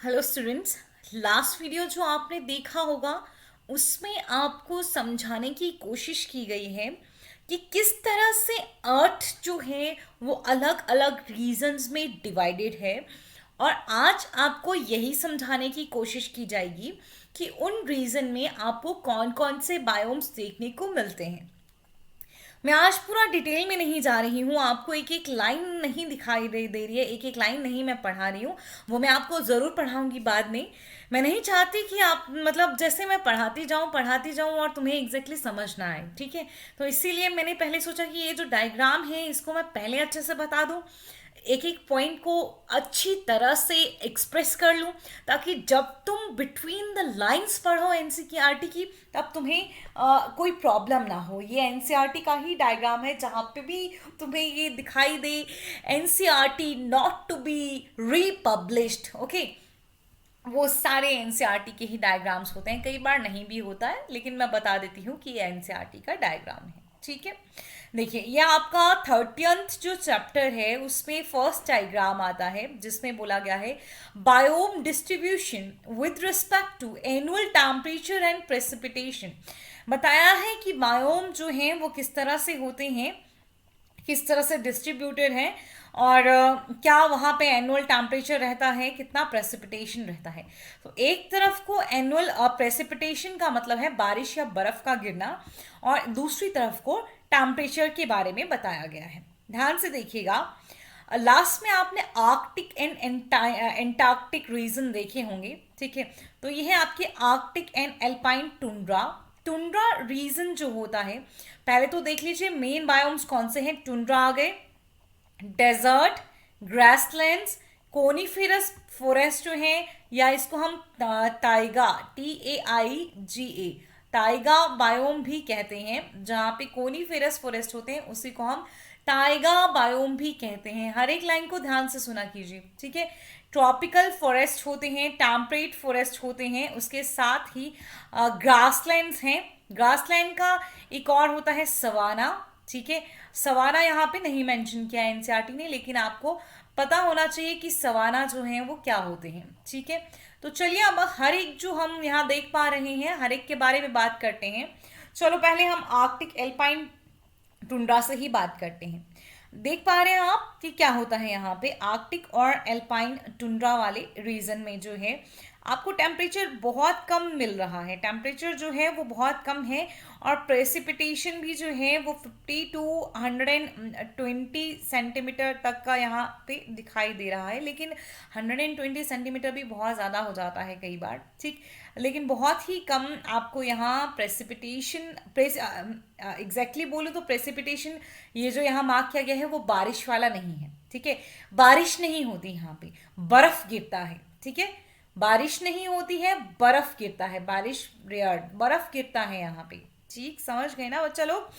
Hello students. Last video जो आपने देखा होगा उसमें आपको समझाने की कोशिश की गई है कि किस तरह से अर्थ जो है वो अलग अलग रीजन्स में डिवाइडेड है। और आज आपको यही समझाने की कोशिश की जाएगी कि उन रीजन में आपको कौन कौन से बायोम्स देखने को मिलते हैं। मैं आज पूरा डिटेल में नहीं जा रही हूँ, आपको एक एक लाइन नहीं दिखाई दे रही है, एक एक लाइन नहीं मैं पढ़ा रही हूँ। वो मैं आपको ज़रूर पढ़ाऊंगी बाद में। मैं नहीं चाहती कि आप मतलब जैसे मैं पढ़ाती जाऊँ और तुम्हें एग्जैक्टली समझ ना आए, ठीक है। तो इसीलिए मैंने पहले सोचा कि ये जो डायग्राम है इसको मैं पहले अच्छे से बता दूँ, एक एक पॉइंट को अच्छी तरह से एक्सप्रेस कर लूं, ताकि जब तुम बिटवीन द लाइंस पढ़ो एनसीईआरटी की तब तुम्हें कोई प्रॉब्लम ना हो। ये एनसीईआरटी का ही डायग्राम है, जहाँ पे भी तुम्हें ये दिखाई दे NCERT not to be republished, okay. वो सारे एनसीईआरटी के ही डायग्राम्स होते हैं, कई बार नहीं भी होता है, लेकिन मैं बता देती हूँ कि ये एनसीईआरटी का डायग्राम है, ठीक है। देखिए, ये आपका 30th जो चैप्टर है उसमें फर्स्ट डायग्राम आता है, जिसमें बोला गया है biome distribution with respect to annual temperature and precipitation. बताया है कि बायोम जो हैं वो किस तरह से होते हैं, किस तरह से डिस्ट्रीब्यूटेड है, और क्या वहाँ पे एनुअल टेम्परेचर रहता है, कितना प्रेसिपिटेशन रहता है। तो एक तरफ को एनुअल प्रेसिपिटेशन का मतलब है बारिश या बर्फ का गिरना, और दूसरी तरफ को टेम्परेचर के बारे में बताया गया है। ध्यान से देखिएगा, लास्ट में आपने आर्कटिक एंड एंटार्क्टिक रीजन देखे होंगे, ठीक है। तो ये है आपके Arctic and alpine tundra. Tundra region जो होता है, पहले तो देख लीजिए मेन बायोम्स कौन से हैं। टुंड्रा आ गए, डेजर्ट, ग्रासलैंड्स, कोनिफेरस फॉरेस्ट जो है, या इसको हम टाइगा, TAIGA, टाइगा बायोम भी कहते हैं। जहाँ पे कोनिफेरस फॉरेस्ट होते हैं उसी को हम टाइगा बायोम भी कहते हैं। हर एक लाइन को ध्यान से सुना कीजिए, ठीक है। ट्रॉपिकल फॉरेस्ट होते हैं, टेम्परेट फॉरेस्ट होते हैं, उसके साथ ही ग्रासलैंड्स हैं। ग्रासलैंड का एक और होता है सवाना, ठीक है। सवाना यहाँ पे नहीं मेंशन किया है एनसीईआरटी ने, लेकिन आपको पता होना चाहिए कि सवाना जो है वो क्या होते हैं, ठीक है। तो चलिए अब हर एक जो हम यहाँ देख पा रहे हैं हर एक के बारे में बात करते हैं। चलो पहले हम आर्कटिक एल्पाइन टुंड्रा से ही बात करते हैं। देख पा रहे हैं आप कि क्या होता है यहाँ पे आर्कटिक और एल्पाइन टुंड्रा वाले रीजन में जो है आपको टेम्परेचर बहुत कम मिल रहा है। टेम्परेचर जो है वो बहुत कम है, और प्रेसिपिटेशन भी जो है वो 50 टू 120 सेंटीमीटर तक का यहाँ पे दिखाई दे रहा है। लेकिन 120 सेंटीमीटर भी बहुत ज़्यादा हो जाता है कई बार, ठीक। लेकिन बहुत ही कम आपको यहाँ प्रेसिपिटेशन, एग्जैक्टली बोलो तो प्रेसिपिटेशन ये जो यहाँ मार्क किया गया है वो बारिश वाला नहीं है, ठीक है। बारिश नहीं होती यहाँ पे, बर्फ गिरता है, ठीक है। बारिश नहीं होती है, बर्फ गिरता है, बारिश रेयर, बर्फ गिरता है यहाँ पे, ठीक। समझ गए ना बच्चा लोग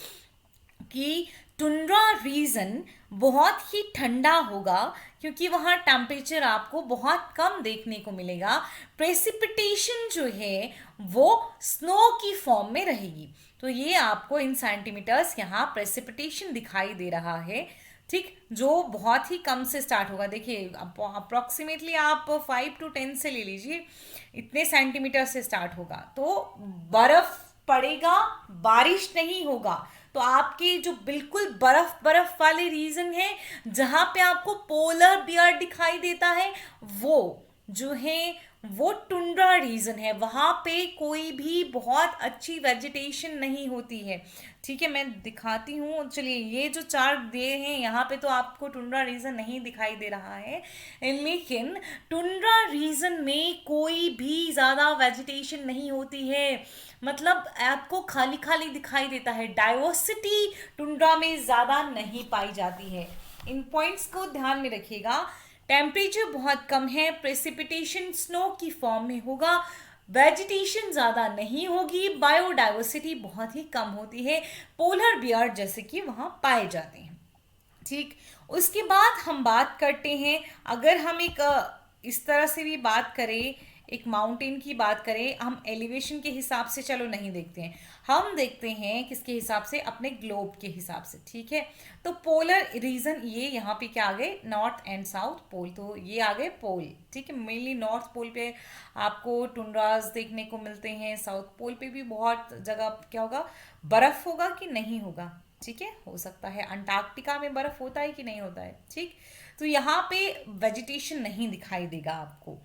कि टुंड्रा रीजन बहुत ही ठंडा होगा, क्योंकि वहाँ टेम्परेचर आपको बहुत कम देखने को मिलेगा। प्रेसिपिटेशन जो है वो स्नो की फॉर्म में रहेगी। तो ये आपको इन सेंटीमीटर्स यहाँ प्रेसिपिटेशन दिखाई दे रहा है, ठीक, जो बहुत ही कम से स्टार्ट होगा। देखिए अप्रोक्सीमेटली आप 5 टू 10 से ले लीजिए, इतने सेंटीमीटर से स्टार्ट होगा। तो बर्फ पड़ेगा, बारिश नहीं होगा। तो आपके जो बिल्कुल बर्फ बर्फ वाले रीजन है, जहां पे आपको पोलर बियर दिखाई देता है, वो जो है वो टुंड्रा रीजन है। वहां पे कोई भी बहुत अच्छी वेजिटेशन नहीं होती है, ठीक है। मैं दिखाती हूँ, चलिए ये जो चार्ट दिए हैं यहाँ पे तो आपको टुंड्रा रीजन नहीं दिखाई दे रहा है, लेकिन टुंड्रा रीजन में कोई भी ज़्यादा वेजिटेशन नहीं होती है। मतलब आपको खाली खाली दिखाई देता है, डाइवर्सिटी टुंड्रा में ज़्यादा नहीं पाई जाती है। इन पॉइंट्स को ध्यान में रखिएगा। टेम्परेचर बहुत कम है, प्रेसिपिटेशन स्नो की फॉर्म में होगा, वेजिटेशन ज़्यादा नहीं होगी, बायोडाइवर्सिटी बहुत ही कम होती है, पोलर बियर जैसे कि वहाँ पाए जाते हैं, ठीक। उसके बाद हम बात करते हैं, अगर हम एक इस तरह से भी बात करें, एक माउंटेन की बात करें, हम एलिवेशन के हिसाब से चलो नहीं देखते हैं, हम देखते हैं किसके हिसाब से, अपने ग्लोब के हिसाब से, ठीक है। तो पोलर रीजन ये यहाँ पे क्या आ गए, नॉर्थ एंड साउथ पोल, तो ये आ गए पोल, ठीक है। मेनली नॉर्थ पोल पे आपको टुंड्राज देखने को मिलते हैं, साउथ पोल पे भी बहुत जगह क्या होगा, बर्फ होगा कि नहीं होगा, ठीक है, हो सकता है अंटार्कटिका में बर्फ होता है कि नहीं होता है, ठीक। तो यहाँ पे वेजिटेशन नहीं दिखाई देगा आपको,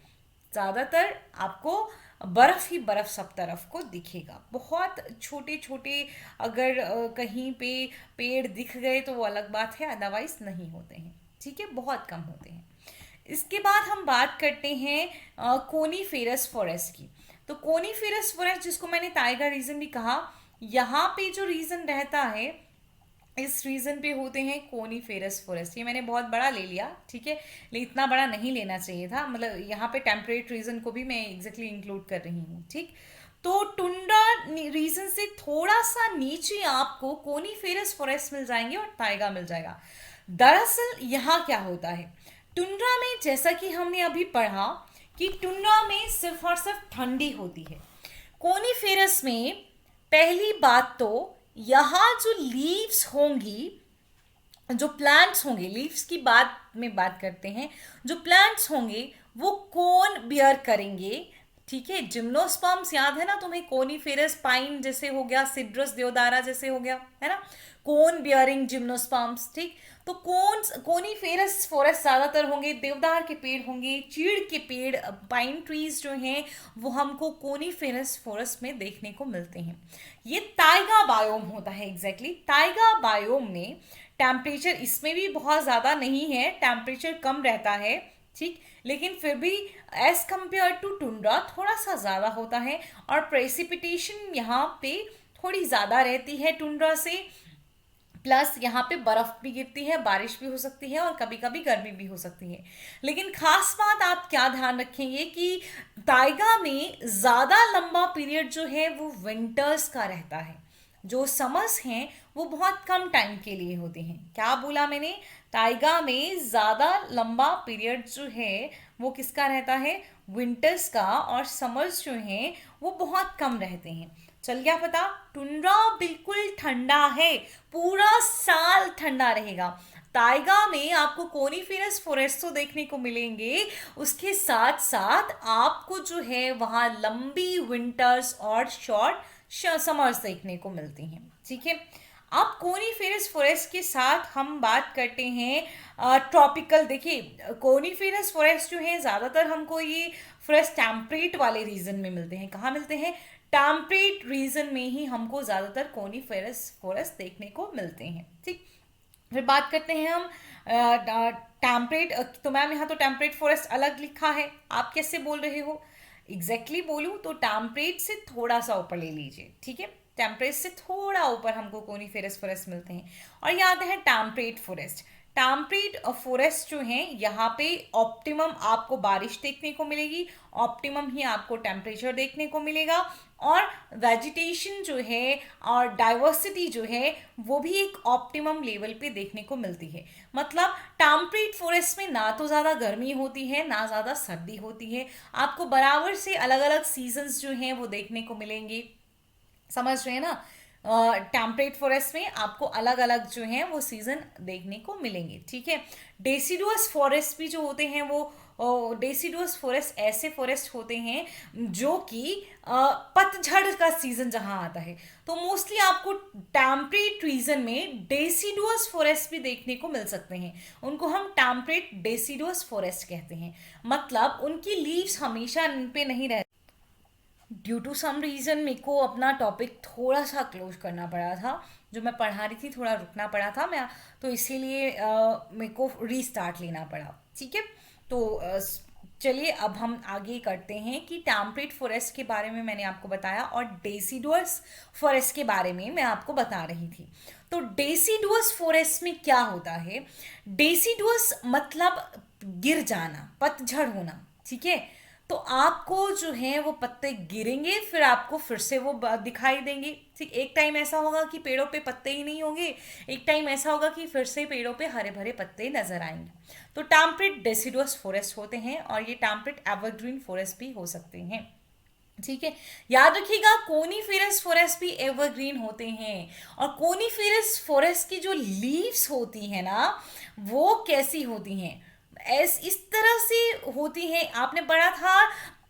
ज़्यादातर आपको बर्फ ही बर्फ सब तरफ को दिखेगा। बहुत छोटे छोटे अगर कहीं पे पेड़ दिख गए तो वो अलग बात है, अदरवाइज नहीं होते हैं, ठीक है, बहुत कम होते हैं। इसके बाद हम बात करते हैं कोनीफेरस फॉरेस्ट की। तो कोनीफेरस फॉरेस्ट, जिसको मैंने टाइगर रीजन भी कहा, यहाँ पे जो रीजन रहता है, इस रीजन पे होते हैं कोनीफेरस फॉरेस्ट। ये मैंने बहुत बड़ा ले लिया, ठीक है, लेकिन इतना बड़ा नहीं लेना चाहिए था, मतलब यहाँ पे टेम्परेट रीजन को भी मैं एग्जैक्टली इंक्लूड कर रही हूँ, ठीक। तो टुंड्रा रीजन से थोड़ा सा नीचे आपको कोनीफेरस फॉरेस्ट मिल जाएंगे और ताइगा मिल जाएगा। दरअसल यहाँ क्या होता है, टुंड्रा में जैसा कि हमने अभी पढ़ा कि टुंड्रा में सिर्फ और सिर्फ ठंडी होती है। कोनीफेरस में पहली बात तो यहाँ जो लीव्स होंगी, जो प्लांट्स होंगे, लीव्स की बात में बात करते हैं, जो प्लांट्स होंगे वो कोन बियर करेंगे, ठीक है। जिम्नोस्पर्म्स याद है ना तुम्हें, कोनीफेरस पाइन जैसे हो गया, सिड्रस देवदारा जैसे हो गया, है ना, कोन बियरिंग जिम्नोस्पर्म्स, ठीक। तो कोनीफेरस फॉरेस्ट ज्यादातर होंगे, देवदार के पेड़ होंगे, चीड़ के पेड़, पाइन ट्रीज जो हैं वो हमको कोनीफेरस फॉरेस्ट में देखने को मिलते हैं। ये ताइगा बायोम होता है, एग्जैक्टली ताइगा बायोम में टेम्परेचर इसमें भी बहुत ज़्यादा नहीं है, टेम्परेचर कम रहता है, ठीक, लेकिन फिर भी एज कंपेयर टू टुंड्रा थोड़ा सा ज़्यादा होता है, और प्रेसिपिटेशन यहाँ पे थोड़ी ज़्यादा रहती है टुंड्रा से, प्लस यहाँ पे बर्फ भी गिरती है, बारिश भी हो सकती है और कभी कभी गर्मी भी हो सकती है। लेकिन खास बात आप क्या ध्यान रखेंगे कि ताइगा में ज़्यादा लंबा पीरियड जो है वो विंटर्स का रहता है, जो समर्स हैं वो बहुत कम टाइम के लिए होते हैं। क्या बोला मैंने, ताइगा में ज़्यादा लंबा पीरियड जो है वो किसका रहता है, विंटर्स का, और समर्स जो हैं वो बहुत कम रहते हैं। चल गया पता, टुंड्रा बिल्कुल ठंडा है, पूरा साल ठंडा रहेगा। ताइगा में आपको कोनीफेरस फॉरेस्ट तो देखने को मिलेंगे, उसके साथ साथ आपको जो है वहाँ लंबी विंटर्स और शॉर्ट समर्स देखने को मिलती हैं, ठीक है। अब कोनीफेरस फॉरेस्ट के साथ हम बात करते हैं ट्रॉपिकल। देखिए कोनीफेरस फॉरेस्ट जो है ज़्यादातर हमको ये फॉरेस्ट टेम्परेट वाले रीजन में मिलते हैं। कहाँ मिलते हैं, टेम्परेट रीजन में ही हमको ज़्यादातर कोनीफेरस फॉरेस्ट देखने को मिलते हैं, ठीक। फिर बात करते हैं हम टेम्परेट, तो मैम यहाँ तो टेम्परेट फॉरेस्ट अलग लिखा है, आप कैसे बोल रहे हो, एग्जैक्टली बोलूँ तो टेम्परेट से थोड़ा सा ऊपर ले लीजिए, ठीक है, टेम्परेट से थोड़ा ऊपर हमको कोनीफेरस फॉरेस्ट मिलते हैं। और ये आते हैं टेम्परेट फॉरेस्ट। टेम्परेट फॉरेस्ट जो हैं यहाँ पे ऑप्टिमम आपको बारिश देखने को मिलेगी, ऑप्टिमम ही आपको टेम्परेचर देखने को मिलेगा, और वेजिटेशन जो है और डाइवर्सिटी जो है वो भी एक ऑप्टिमम लेवल पे देखने को मिलती है। मतलब टेम्परेट फॉरेस्ट में ना तो ज़्यादा गर्मी होती है ना ज़्यादा सर्दी होती है, आपको बराबर से अलग अलग सीजन्स जो हैं वो देखने को मिलेंगे, समझ रहे हैं ना। टेम्परेट फॉरेस्ट में आपको अलग अलग जो हैं वो सीजन देखने को मिलेंगे, ठीक है। डेसिडुअस फॉरेस्ट भी जो होते हैं वो डेसिडुअस फॉरेस्ट ऐसे फॉरेस्ट होते हैं जो कि पतझड़ का सीजन जहां आता है, तो मोस्टली आपको टेम्परेट रीजन में डेसिडुअस फॉरेस्ट भी देखने को मिल सकते हैं, उनको हम टेम्परेट डेसिडुअस फॉरेस्ट कहते हैं। मतलब उनकी लीव्स हमेशा इन पे नहीं रहती। ड्यू टू सम रीज़न मेरे को अपना टॉपिक थोड़ा सा क्लोज करना पड़ा था, जो मैं पढ़ा रही थी थोड़ा रुकना पड़ा था मैं, तो इसीलिए मेरे को रीस्टार्ट लेना पड़ा, ठीक है। तो चलिए अब हम आगे करते हैं कि टेम्परेट फॉरेस्ट के बारे में मैंने आपको बताया और डेसिडुअस फॉरेस्ट के बारे में मैं आपको बता रही थी। तो डेसिडुअस फॉरेस्ट में क्या होता है, डेसिडुअस मतलब गिर जाना, पतझड़ होना, ठीक है। तो आपको जो है वो पत्ते गिरेंगे, फिर आपको फिर से वो दिखाई देंगे। ठीक, एक टाइम ऐसा होगा कि पेड़ों पे पत्ते ही नहीं होंगे, एक टाइम ऐसा होगा कि फिर से पेड़ों पे हरे भरे पत्ते नजर आएंगे। तो टैम्परेट डेसिडुअस फॉरेस्ट होते हैं, और ये टैम्परेट एवरग्रीन फॉरेस्ट भी हो सकते हैं। ठीक है, याद रखिएगा कोनीफेरस फॉरेस्ट भी एवरग्रीन होते हैं। और कोनीफेरस फॉरेस्ट की जो लीव्स होती हैं ना, वो कैसी होती हैं, इस तरह से होती हैं। आपने पढ़ा था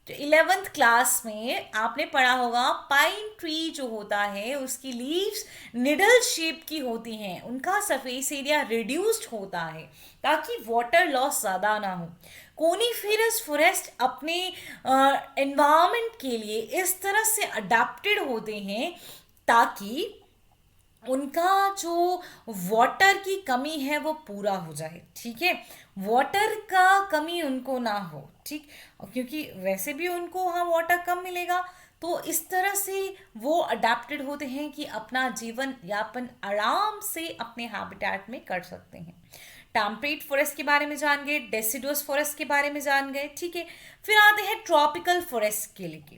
11th क्लास में, आपने पढ़ा होगा पाइन ट्री जो होता है उसकी लीव्स निडल शेप की होती हैं, उनका सरफेस एरिया रिड्यूस्ड होता है ताकि वाटर लॉस ज़्यादा ना हो। कोनीफेरस फॉरेस्ट अपने एनवायरनमेंट के लिए इस तरह से अडेप्टेड होते हैं ताकि उनका जो वाटर की कमी है वो पूरा हो जाए। ठीक है, वाटर का कमी उनको ना हो। ठीक, और क्योंकि वैसे भी उनको वहाँ वाटर कम मिलेगा, तो इस तरह से वो अडेप्टेड होते हैं कि अपना जीवन यापन आराम से अपने हैबिटेट में कर सकते हैं। टेम्परेट फॉरेस्ट के बारे में जान गए, डेसिडुअस फॉरेस्ट के बारे में जान गए। ठीक है, फिर आते हैं ट्रॉपिकल फॉरेस्ट के लेके,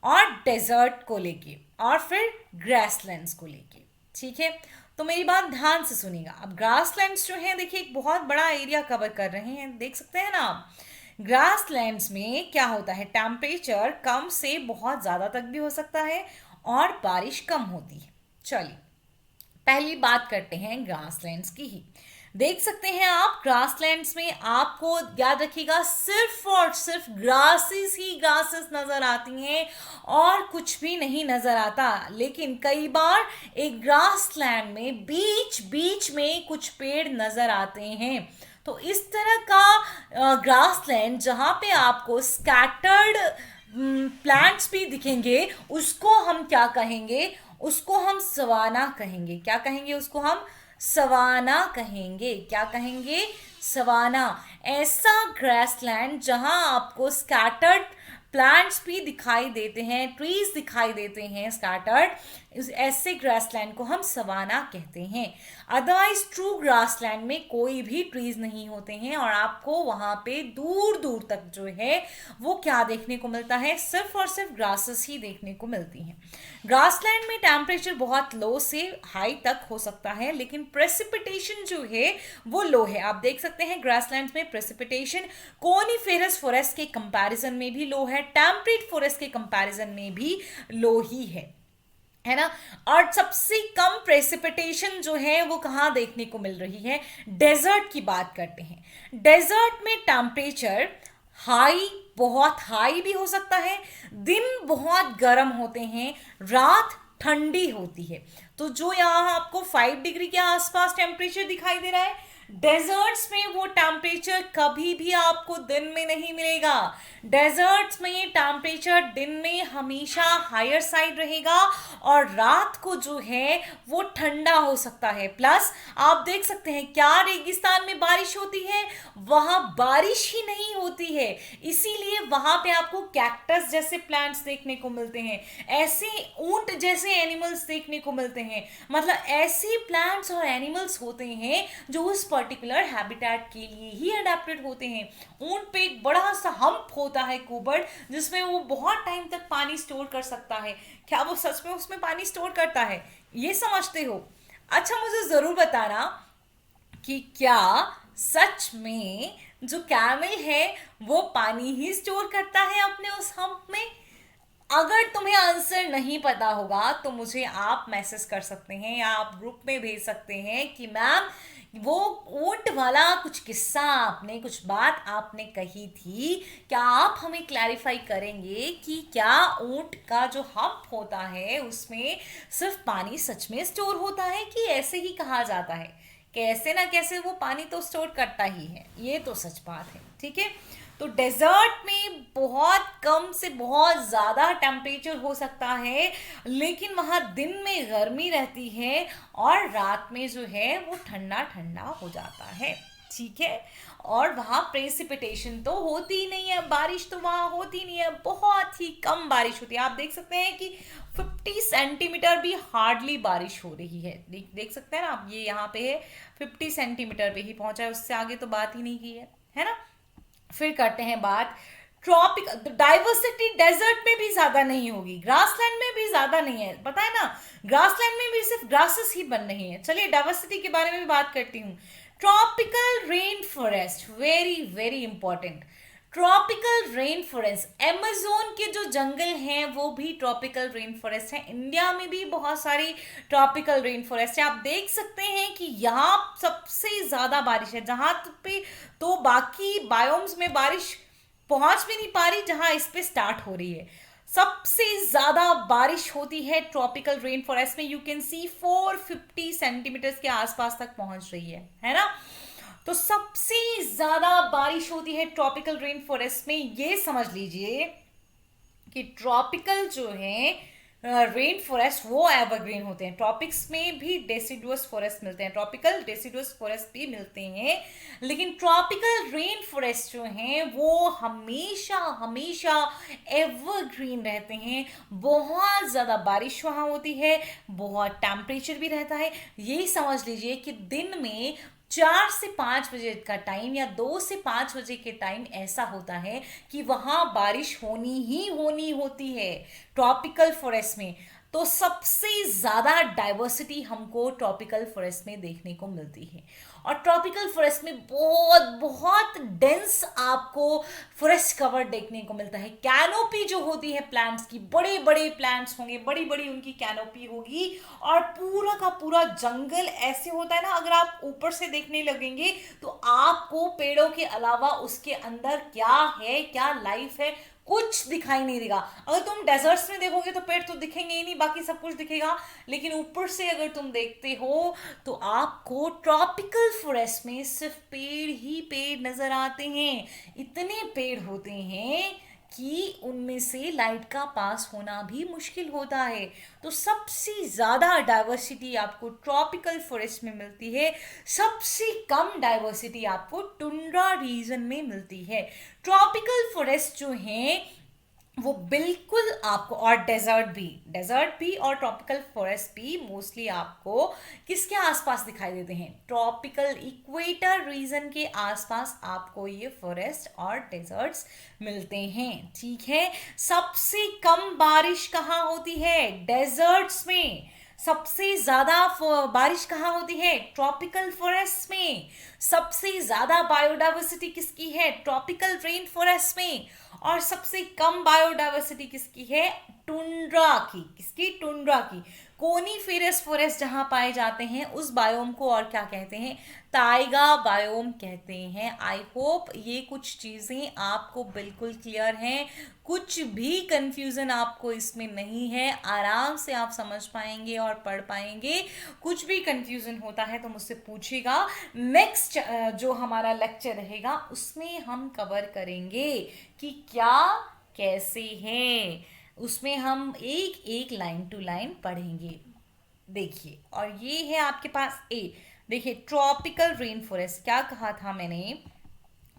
और डेजर्ट को लेके, और फिर ग्रासलैंड्स को लेके। ठीक है, तो मेरी बात ध्यान से सुनिएगा। अब ग्रासलैंड्स जो हैं, देखिए एक बहुत बड़ा एरिया कवर कर रहे हैं, देख सकते हैं ना आप। ग्रासलैंड्स में क्या होता है, टेम्परेचर कम से बहुत ज़्यादा तक भी हो सकता है, और बारिश कम होती है। चलिए पहली बात करते हैं ग्रासलैंड्स की ही। देख सकते हैं आप ग्रासलैंड्स में आपको याद रखिएगा सिर्फ और सिर्फ ग्रासेस ही ग्रासेस नजर आती हैं, और कुछ भी नहीं नजर आता। लेकिन कई बार एक ग्रासलैंड में बीच बीच में कुछ पेड़ नजर आते हैं। तो इस तरह का ग्रासलैंड जहाँ पे आपको स्कैटर्ड प्लांट्स भी दिखेंगे, उसको हम क्या कहेंगे, उसको हम सवाना कहेंगे। क्या कहेंगे उसको हम, सवाना कहेंगे। क्या कहेंगे, सवाना। ऐसा ग्रासलैंड जहां आपको स्कैटर्ड प्लांट्स भी दिखाई देते हैं, ट्रीज दिखाई देते हैं स्कैटर्ड, ऐसे ग्रासलैंड को हम सवाना कहते हैं। अदरवाइज ट्रू ग्रासलैंड में कोई भी ट्रीज नहीं होते हैं, और आपको वहां पे दूर दूर तक जो है वो क्या देखने को मिलता है, सिर्फ और सिर्फ ग्रासेस ही देखने को मिलती हैं। ग्रासलैंड में टेम्परेचर बहुत लो से हाई तक हो सकता है, लेकिन प्रेसिपिटेशन जो है वो लो है। आप देख सकते हैं ग्रासलैंड में प्रेसिपिटेशन कोनीफेरस फॉरेस्ट के कंपैरिजन में भी लो है, टेम्परेट फॉरेस्ट के कंपैरिजन में भी लो ही है ना। और सबसे कम प्रेसिपिटेशन जो है वो कहाँ देखने को मिल रही है, डेजर्ट की बात करते हैं। डेजर्ट में टेम्परेचर हाई, बहुत हाई भी हो सकता है, दिन बहुत गर्म होते हैं, रात ठंडी होती है। तो जो यहाँ आपको 5 डिग्री के आसपास टेम्परेचर दिखाई दे रहा है, डेजर्ट्स में वो टेम्परेचर कभी भी आपको दिन में नहीं मिलेगा। डेजर्ट्स में ये टेम्परेचर दिन में हमेशा हायर साइड रहेगा, और रात को जो है वो ठंडा हो सकता है। प्लस आप देख सकते हैं क्या रेगिस्तान में बारिश होती है, वहां बारिश ही नहीं होती है, इसीलिए वहां पे आपको कैक्टस जैसे प्लांट्स देखने को मिलते हैं, ऐसे ऊंट जैसे एनिमल्स देखने को मिलते हैं। मतलब ऐसे प्लांट्स और एनिमल्स होते हैं जो उस पर्टिकुलर हैबिटेट के लिए ही अडेप्टेड होते हैं। ऊंट पे एक बड़ा सा हम्प होता है, कुबड़, जिसमें वो बहुत टाइम तक पानी स्टोर कर सकता है। क्या वो सच में उसमें पानी स्टोर करता है, ये समझते हो? अच्छा मुझे जरूर बताना कि क्या सच में जो कैमल है वो पानी ही स्टोर करता है अपने उस हम्प में? अगर तुम्हें आंसर नहीं पता होगा तो मुझे आप मैसेज कर सकते हैं, या आप ग्रुप में भेज सकते हैं कि मैम वो ऊंट वाला कुछ किस्सा आपने, कुछ बात आपने कही थी, क्या आप हमें क्लैरिफाई करेंगे कि क्या ऊंट का जो हम्प होता है उसमें सिर्फ पानी सच में स्टोर होता है, कि ऐसे ही कहा जाता है? कैसे ना कैसे वो पानी तो स्टोर करता ही है, ये तो सच बात है। ठीक है, तो डेजर्ट में बहुत कम से बहुत ज़्यादा टेम्परेचर हो सकता है, लेकिन वहाँ दिन में गर्मी रहती है, और रात में जो है वो ठंडा ठंडा हो जाता है। ठीक है, और वहाँ प्रेसिपिटेशन तो होती ही नहीं है, बारिश तो वहाँ होती नहीं है, बहुत ही कम बारिश होती है। आप देख सकते हैं कि 50 सेंटीमीटर भी हार्डली बारिश हो रही है। देख सकते हैं ना आप, ये यहाँ पे है 50 सेंटीमीटर पे ही पहुंचा है, उससे आगे तो बात ही नहीं की है ना। फिर करते हैं बात ट्रॉपिकल डाइवर्सिटी डेजर्ट में भी ज्यादा नहीं होगी, ग्रासलैंड में भी ज्यादा नहीं है, पता है ना, ग्रासलैंड में भी सिर्फ ग्रासेस ही बन रही हैं। चलिए डाइवर्सिटी के बारे में भी बात करती हूँ। Tropical rain forest, very very important. Tropical rain forest, Amazon के जो जंगल हैं वो भी ट्रॉपिकल रेन फॉरेस्ट है। इंडिया में भी बहुत सारी ट्रॉपिकल रेन फॉरेस्ट है। आप देख सकते हैं कि यहाँ सबसे ज्यादा बारिश है, जहां पे तो बाकी बायोम्स में बारिश पहुंच भी नहीं पा रही, जहां इस पे स्टार्ट हो रही है। सबसे ज्यादा बारिश होती है ट्रॉपिकल रेन फॉरेस्ट में। यू कैन सी 450 सेंटीमीटर्स के आसपास तक पहुंच रही है ना। तो सबसे ज्यादा बारिश होती है ट्रॉपिकल रेन फॉरेस्ट में। ये समझ लीजिए कि ट्रॉपिकल जो है रेन फॉरेस्ट वो एवरग्रीन होते हैं। ट्रॉपिक्स में भी डेसिडुअस फॉरेस्ट मिलते हैं, ट्रॉपिकल डेसिडुअस फॉरेस्ट भी मिलते हैं, लेकिन ट्रॉपिकल रेन फॉरेस्ट जो हैं वो हमेशा हमेशा एवरग्रीन रहते हैं। बहुत ज़्यादा बारिश वहाँ होती है, बहुत टेम्परेचर भी रहता है। यही समझ लीजिए कि दिन में 4 से 5 बजे का टाइम या 2 से 5 बजे के टाइम ऐसा होता है कि वहां बारिश होनी ही होनी होती है ट्रॉपिकल फॉरेस्ट में। तो सबसे ज्यादा डाइवर्सिटी हमको ट्रॉपिकल फॉरेस्ट में देखने को मिलती है। और ट्रॉपिकल फॉरेस्ट में बहुत बहुत डेंस आपको फॉरेस्ट कवर देखने को मिलता है। कैनोपी जो होती है प्लांट्स की, बड़े बड़े प्लांट्स होंगे, बड़ी बड़ी उनकी कैनोपी होगी, और पूरा का पूरा जंगल ऐसे होता है ना, अगर आप ऊपर से देखने लगेंगे तो आपको पेड़ों के अलावा उसके अंदर क्या है, क्या लाइफ है, कुछ दिखाई नहीं देगा। अगर तुम डेजर्ट्स में देखोगे तो पेड़ तो दिखेंगे ही नहीं, बाकी सब कुछ दिखेगा। लेकिन ऊपर से अगर तुम देखते हो तो आपको ट्रॉपिकल फॉरेस्ट में सिर्फ पेड़ ही पेड़ नजर आते हैं। इतने पेड़ होते हैं कि उनमें से लाइट का पास होना भी मुश्किल होता है। तो सबसे ज़्यादा डाइवर्सिटी आपको ट्रॉपिकल फॉरेस्ट में मिलती है, सबसे कम डाइवर्सिटी आपको टुंड्रा रीजन में मिलती है। ट्रॉपिकल फॉरेस्ट जो हैं वो बिल्कुल आपको, और डेजर्ट भी और ट्रॉपिकल फॉरेस्ट भी मोस्टली आपको किसके आसपास दिखाई देते हैं, ट्रॉपिकल इक्वेटर रीजन के आसपास आपको ये फॉरेस्ट और डेजर्ट्स मिलते हैं। ठीक है, सबसे कम बारिश कहाँ होती है, डेजर्ट्स में। सबसे ज्यादा बारिश कहाँ होती है, ट्रॉपिकल फॉरेस्ट में। सबसे ज्यादा बायोडाइवर्सिटी किसकी है, ट्रॉपिकल रेन फॉरेस्ट में। और सबसे कम बायोडाइवर्सिटी किसकी है, टुंड्रा की। किसकी, टुंड्रा की। कोनीफेरस फॉरेस्ट जहां पाए जाते हैं उस बायोम को और क्या कहते हैं, ताइगा बायोम कहते हैं। आई होप ये कुछ चीजें आपको बिल्कुल क्लियर हैं, कुछ भी कंफ्यूजन आपको इसमें नहीं है, आराम से आप समझ पाएंगे और पढ़ पाएंगे। कुछ भी कंफ्यूजन होता है तो मुझसे पूछिएगा। नेक्स्ट जो हमारा लेक्चर रहेगा उसमें हम कवर करेंगे कि क्या कैसे है, उसमें हम एक एक लाइन टू लाइन पढ़ेंगे। देखिए, और ये है आपके पास ए। देखिए ट्रॉपिकल रेन फॉरेस्ट, क्या कहा था मैंने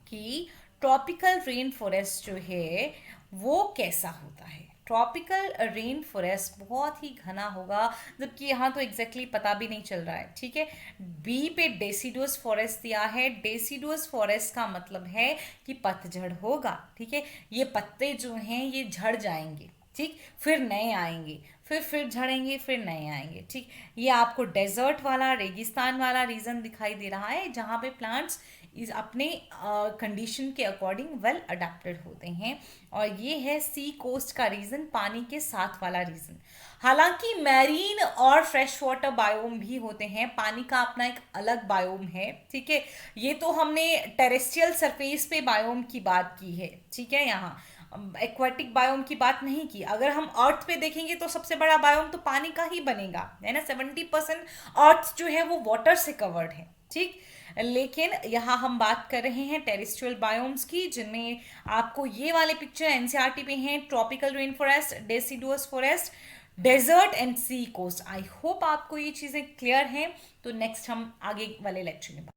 कि ट्रॉपिकल रेन फॉरेस्ट जो है वो कैसा होता है। ट्रॉपिकल रेन फॉरेस्ट बहुत ही घना होगा, जबकि यहाँ तो एग्जैक्टली पता भी नहीं चल रहा है। ठीक है, बी पे डेसिडुअस फॉरेस्ट दिया है। डेसिडुअस फॉरेस्ट का मतलब है कि पतझड़ होगा। ठीक है, ये पत्ते जो हैं ये झड़ जाएंगे, ठीक, फिर नए आएंगे, फिर झड़ेंगे, फिर नए आएंगे। ठीक, ये आपको डेजर्ट वाला, रेगिस्तान वाला रीजन दिखाई दे रहा है, जहाँ पे प्लांट्स इस अपने कंडीशन के अकॉर्डिंग वेल अडेप्टेड होते हैं। और ये है सी कोस्ट का रीजन, पानी के साथ वाला रीजन। हालांकि मैरीन और फ्रेश वाटर बायोम भी होते हैं, पानी का अपना एक अलग बायोम है। ठीक है, ये तो हमने टेरेस्ट्रियल सरफेस पे बायोम की बात की है। ठीक है, यहाँ एक्वाटिक बायोम की बात नहीं की। अगर हम अर्थ पे देखेंगे तो सबसे बड़ा बायोम तो पानी का ही बनेगा, है ना। 70% अर्थ जो है वो वाटर से कवर्ड है। ठीक, लेकिन यहाँ हम बात कर रहे हैं टेरेस्ट्रियल बायोम्स की, जिनमें आपको ये वाले पिक्चर एनसीईआरटी में हैं, tropical rain forest, deciduous forest, desert and sea coast. I hope आपको ये चीज़ें क्लियर हैं। तो नेक्स्ट हम आगे वाले लेक्चर में